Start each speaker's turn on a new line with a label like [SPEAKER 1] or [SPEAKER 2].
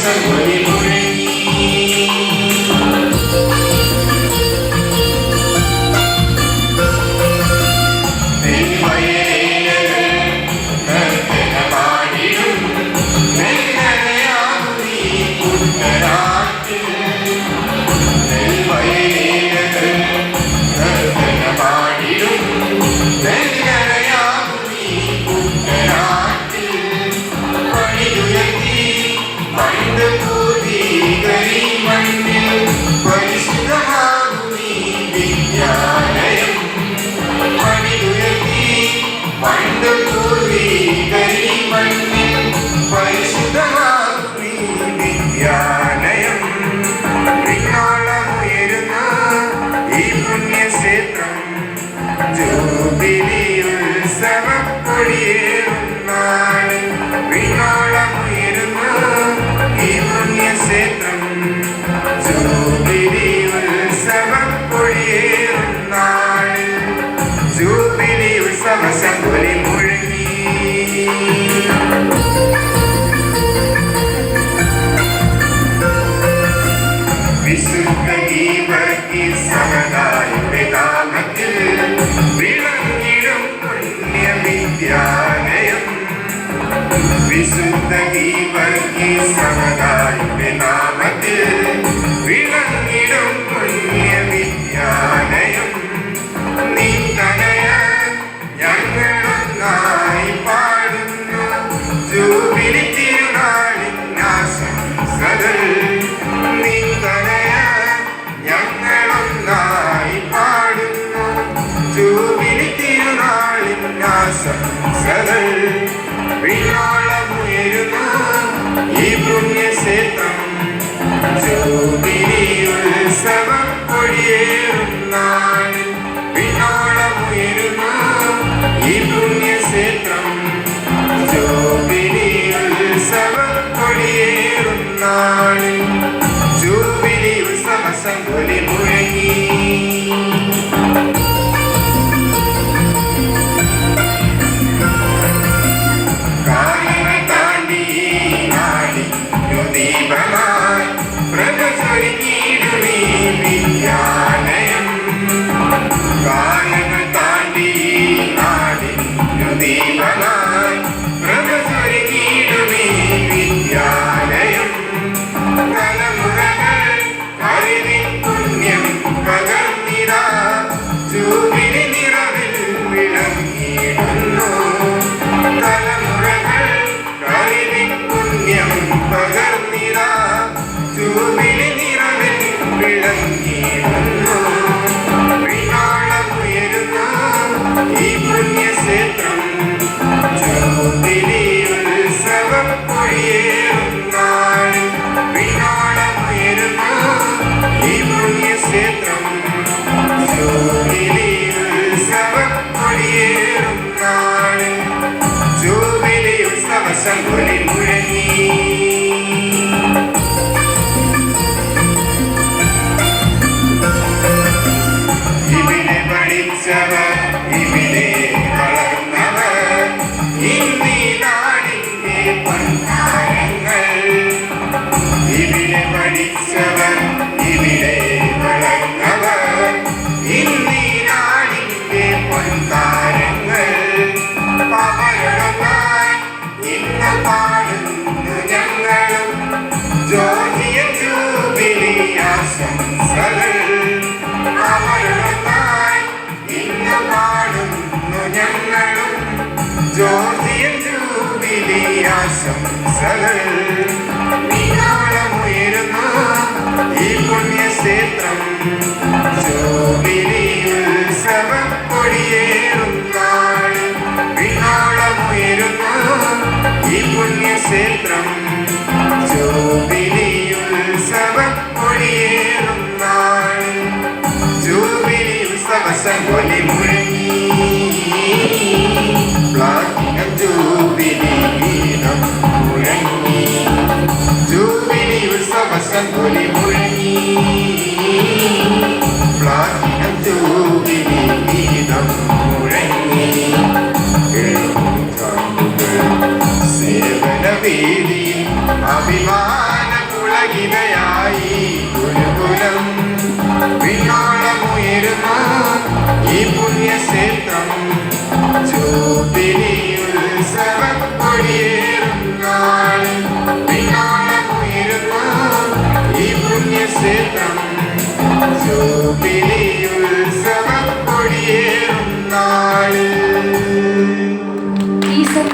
[SPEAKER 1] സമസംഗൊലി മുഴങ്ങി. സമസംഗൊലി മുഴങ്ങി. വിശുദ്ധ ഗീവർഗീസ് സമുദായയുടെ നാമത്തിൽ വിളങ്ങിടും പുണ്യവിദ്യാലയം. വിശുദ്ധ ഗീവർഗീസ് സമുദായയുടെ നാമത്തിൽ വിളങ്ങിടും പുണ്യവിദ്യാലയം. ഞങ്ങളൊന്നായി പാടുന്നു ജൂബിലി തിരുനാളിനാശംസകൾ. ഞങ്ങളൊന്നായി പാടുന്നു ജൂബിലി തിരുനാളിനാശംസകൾ. വിണ്ണോളമുയരുന്നു ഈ പുണ്യക്ഷേത്രം. ജൂബിലി ഉത്സവം കൊടിയേറും നാളിൽ വിണ്ണോളമുയരുന്നു ഈ പുണ്യക്ഷേത്രം. ജൂബിലി ഉത്സവം കൊടിയേറും നാളിൽ ജൂബിലി ഉത്സവ സംഗൊലി മുഴങ്ങി. കാലങ്ങൾ താണ്ടി നാടിനു ദീപമായി പ്രഭചൊരിഞ്ഞിടുമീ വിദ്യാലയം. കാലങ്ങൾ താണ്ടി നാടിനു ദീപമായി പ്രഭചൊരിഞ്ഞിടുമീ വിദ്യാലയം. തലമുറകൾ അറിവിൻ പുണ്യം പകർന്നിടാ ജൂബിലി നിറവിൽ വിളങ്ങിയിടുന്നു. തലമുറകൾ അറിവിൻ പുണ്യം പകർന്നിടാ ജൂബിലി നിറവിൽ വിളങ്ങിയിടുന്നു. വിണ്ണോളമുയരുന്നു ഈ പുണ്യക്ഷേത്രം. ജൂബിലി ഉത്സവം കൊടിയേറും നാളിൽ വിണ്ണോളമുയരുന്നു ഈ പുണ്യക്ഷേത്രം. ജൂബിലി ഉത്സവം കൊടിയേറും നാളിൽ ജൂബിലി ഉത്സവ സംഗൊലി മുഴങ്ങി. ഇവിടെ പഠിച്ചവർ ഇവിടെ വളർന്നവർ ഇന്നീ നാടിന്റെ പൊൻതാരങ്ങൾ. ഇവിടെ പഠിച്ചവർ ഇവിടെ വളർന്നവർ ഇന്നീ നാടിന്റെ പൊൻതാരങ്ങൾ. അവരുടൊന്നായി ഇന്ന് പാടുന്നു ഞങ്ങളും ജോർജിയൻ ജൂബിലി ആശംസകൾ. അവരുടൊന്നായി ഇന്ന് പാടുന്നു ഞങ്ങളും ജോർജിയൻ ജൂബിലി ആശംസകൾ. വിണ്ണോളമുയരുന്നു ഈ പുണ്യക്ഷേത്രം. ജൂബിലി ഉത്സവം കൊടിയേറും നാളിൽ വിണ്ണോളമുയരുന്നു ഈ പുണ്യക്ഷേത്രം. ജൂബിലി ഉത്സവം കൊടിയേറും നാളിൽ ജൂബിലി ഉത്സവ സംഗൊലി മുഴങ്ങി. പ്ലാറ്റിനം ജൂബിലി ഗീതം മുഴങ്ങി. ജൂബിലി ഉത്സവ സംഗൊലി മുഴങ്ങി. പ്ലാറ്റിനം ജൂബിലി ഗീതം മുഴങ്ങി. സേവന വേദിയിൽ അഭിമാന പുളകിതയായി ഗുരുകുലം വിണ്ണോളമുയരുന്ന ഈ പുണ്യക്ഷേത്രം ജൂബിലി ഉത്സവം കൊടിയേറും നാളിൽ വിണ്ണോളമുയരുന്ന ഈ പുണ്യക്ഷേത്രം ജൂബിലി